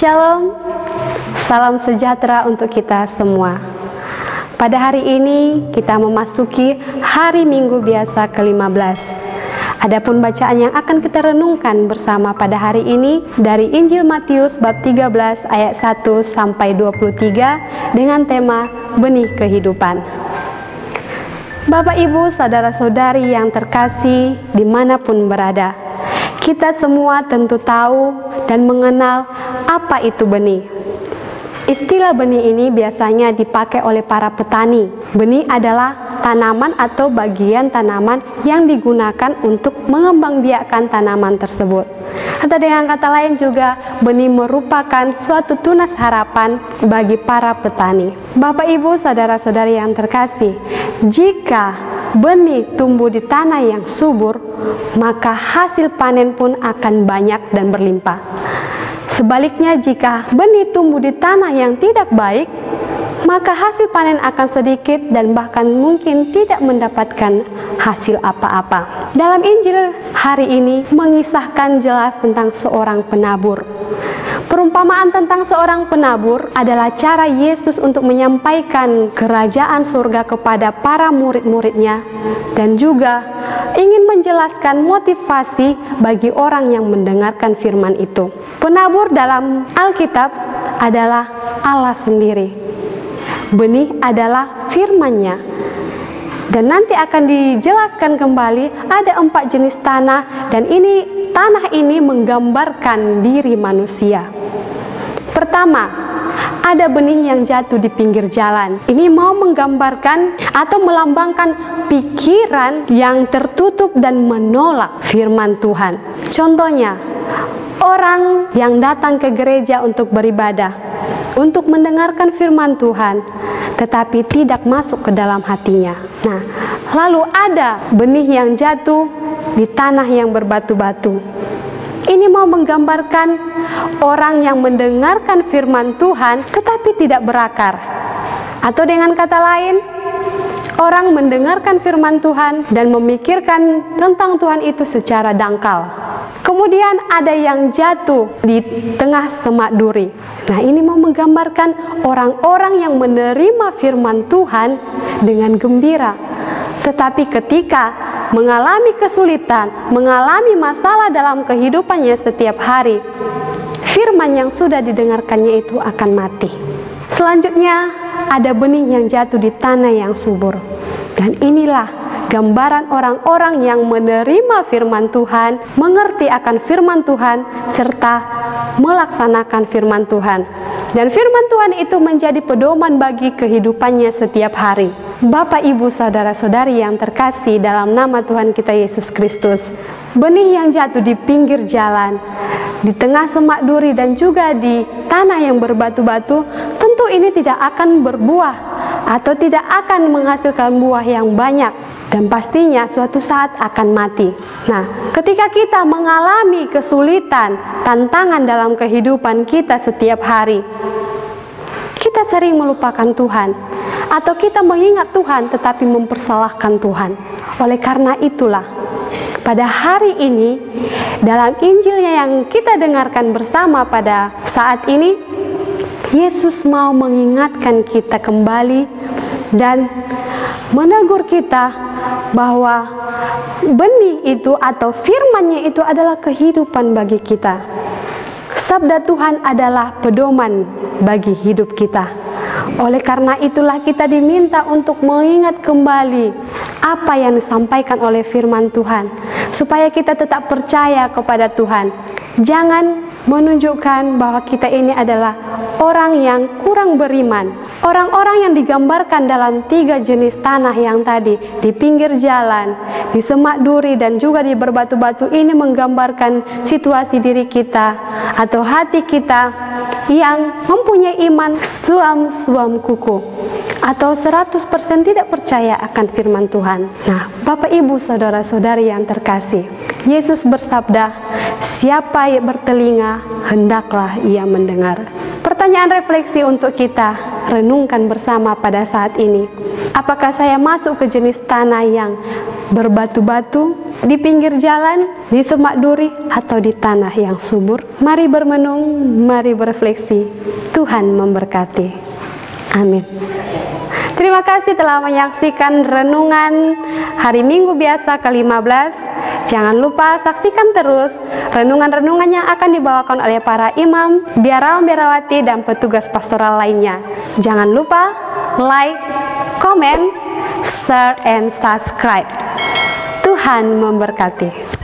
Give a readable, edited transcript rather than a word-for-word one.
Shalom, salam sejahtera untuk kita semua. Pada hari ini kita memasuki hari Minggu biasa ke-15. Adapun bacaan yang akan kita renungkan bersama pada hari ini dari Injil Matius bab 13 ayat 1 sampai 23 dengan tema Benih Kehidupan. Bapak, Ibu, saudara-saudari yang terkasih dimanapun berada, kita semua tentu tahu dan mengenal apa itu benih. Istilah benih ini biasanya dipakai oleh para petani. Benih adalah tanaman atau bagian tanaman yang digunakan untuk mengembangbiakkan tanaman tersebut. Atau dengan kata lain juga, benih merupakan suatu tunas harapan bagi para petani. Bapak, Ibu, saudara-saudari yang terkasih, jika benih tumbuh di tanah yang subur, maka hasil panen pun akan banyak dan berlimpah. Sebaliknya, jika benih tumbuh di tanah yang tidak baik, maka hasil panen akan sedikit dan bahkan mungkin tidak mendapatkan hasil apa-apa. Dalam Injil hari ini mengisahkan jelas tentang seorang penabur. Perumpamaan tentang seorang penabur adalah cara Yesus untuk menyampaikan kerajaan surga kepada para murid-muridnya dan juga ingin menjelaskan motivasi bagi orang yang mendengarkan firman itu. Penabur dalam Alkitab adalah Allah sendiri. Benih adalah firman-Nya. Dan nanti akan dijelaskan kembali ada 4 jenis tanah, dan tanah ini menggambarkan diri manusia. Pertama, ada benih yang jatuh di pinggir jalan. Ini mau menggambarkan atau melambangkan pikiran yang tertutup dan menolak firman Tuhan. Contohnya, orang yang datang ke gereja untuk beribadah, untuk mendengarkan firman Tuhan, tetapi tidak masuk ke dalam hatinya. Nah, lalu ada benih yang jatuh di tanah yang berbatu-batu. Ini mau menggambarkan orang yang mendengarkan firman Tuhan tetapi tidak berakar. Atau dengan kata lain, orang mendengarkan firman Tuhan dan memikirkan tentang Tuhan itu secara dangkal. Kemudian ada yang jatuh di tengah semak duri. Nah, ini mau menggambarkan orang-orang yang menerima firman Tuhan dengan gembira. Tetapi ketika mengalami kesulitan, mengalami masalah dalam kehidupannya setiap hari, firman yang sudah didengarkannya itu akan mati. Selanjutnya ada benih yang jatuh di tanah yang subur. Dan inilah gambaran orang-orang yang menerima firman Tuhan, mengerti akan firman Tuhan, serta melaksanakan firman Tuhan. Dan firman Tuhan itu menjadi pedoman bagi kehidupannya setiap hari. Bapak, Ibu, saudara-saudari yang terkasih dalam nama Tuhan kita Yesus Kristus, benih yang jatuh di pinggir jalan, di tengah semak duri dan juga di tanah yang berbatu-batu, tentu ini tidak akan berbuah atau tidak akan menghasilkan buah yang banyak, dan pastinya suatu saat akan mati. Nah, ketika kita mengalami kesulitan, tantangan dalam kehidupan kita setiap hari, kita sering melupakan Tuhan, atau kita mengingat Tuhan tetapi mempersalahkan Tuhan. Oleh karena itulah, pada hari ini dalam Injilnya yang kita dengarkan bersama pada saat ini, Yesus mau mengingatkan kita kembali dan menegur kita bahwa benih itu atau firman-Nya itu adalah kehidupan bagi kita. Sabda Tuhan adalah pedoman bagi hidup kita. Oleh karena itulah kita diminta untuk mengingat kembali apa yang disampaikan oleh firman Tuhan, supaya kita tetap percaya kepada Tuhan. Jangan menunjukkan bahwa kita ini adalah orang yang kurang beriman. Orang-orang yang digambarkan dalam 3 jenis tanah yang tadi, di pinggir jalan, di semak duri, dan juga di berbatu-batu, ini menggambarkan situasi diri kita atau hati kita yang mempunyai iman suam-suam kuku, atau 100% tidak percaya akan firman Tuhan. Nah, Bapak, Ibu, saudara-saudari yang terkasih, Yesus bersabda, siapa yang bertelinga, hendaklah ia mendengar. Pertanyaan refleksi untuk kita renungkan bersama pada saat ini. Apakah saya masuk ke jenis tanah yang berbatu-batu, di pinggir jalan, di semak duri, atau di tanah yang subur? Mari bermenung, mari berefleksi. Tuhan memberkati. Amin. Terima kasih telah menyaksikan renungan hari Minggu biasa ke-15. Jangan lupa saksikan terus renungan-renungan yang akan dibawakan oleh para imam, biarawan-biarawati, dan petugas pastoral lainnya. Jangan lupa like, comment, share, and subscribe. Tuhan memberkati.